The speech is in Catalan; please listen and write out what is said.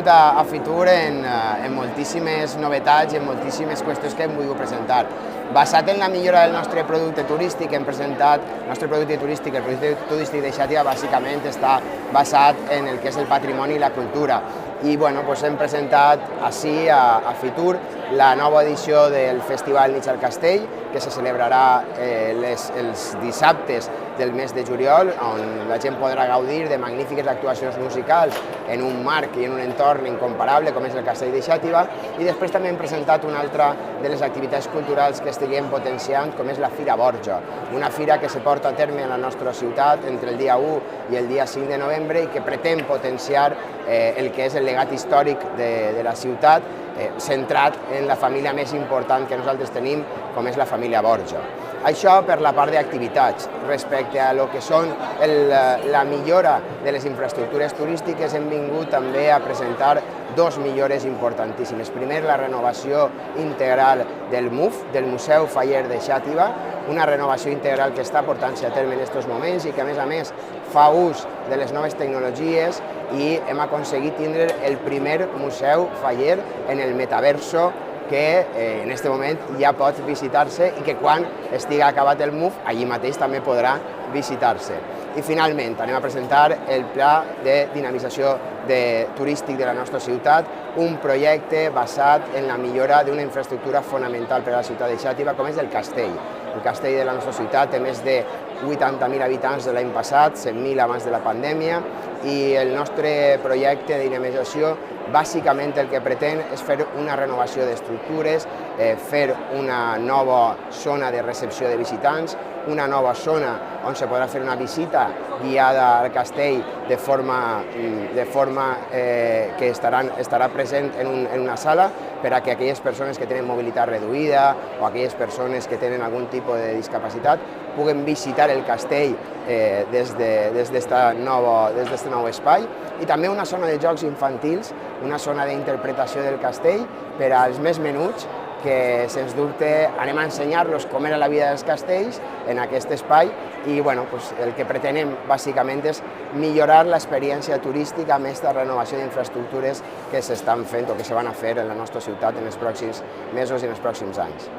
a Fitur en moltíssimes novetats i en moltíssimes qüestions que hem volgut presentar. Basat en la millora del nostre producte turístic, hem presentat el nostre producte turístic, el producte turístic de Xàtiva bàsicament està basat en el que és el patrimoni i la cultura. I hem presentat ací a Fitur la nova edició del Festival Nits al Castell, que se celebrarà els dissabtes del mes de juliol, on la gent podrà gaudir de magnífiques actuacions musicals en un marc i en un entorn incomparable com és el Castell de Xàtiva, i després també hem presentat una altra de les activitats culturals que estiguem potenciant, com és la Fira Borja, una fira que se porta a terme a la nostra ciutat entre el dia 1 i el dia 5 de novembre i que pretén potenciar el que és el legat històric de la ciutat, centrat en la família més important que nosaltres tenim, com és la família Borja. Això per la part d'activitats. Respecte a lo que són la millora de les infraestructures turístiques, hem vingut també a presentar dos millores importantíssimes. Primer, la renovació integral del MUF, del Museu Faller de Xàtiva, una renovació integral que està portant-se a terme en aquests moments i que, a més, fa ús de les noves tecnologies, i hem aconseguit tindre el primer museu faller en el metaverso que en aquest moment ja pot visitar-se i que quan estigui acabat el MUF allí mateix també podrà visitar-se. I finalment anem a presentar el pla de dinamització turístic de la nostra ciutat, un projecte basat en la millora d'una infraestructura fonamental per a la ciutat de Xàtiva com és el castell. El castell de la nostra ciutat té més de 80.000 habitants de l'any passat, 100.000 abans de la pandèmia, i el nostre projecte de dinamització bàsicament el que pretén és fer una renovació d'estructures, fer una nova zona de recepció de visitants, una nova zona on se podrà fer una visita guiada al castell de forma que estarà present en una sala per a que aquelles persones que tenen mobilitat reduïda o aquelles persones que tenen algun tipus de discapacitat puguen visitar el castell des d'aquest nou espai, i també una zona de jocs infantils, una zona d'interpretació del castell per als més menuts, que sens dubte anem a ensenyar-los com era la vida dels castells en aquest espai, i el que pretenem bàsicament és millorar l'experiència turística amb aquesta renovació d'infraestructures que s'estan fent o que se van a fer en la nostra ciutat en els pròxims mesos i en els pròxims anys.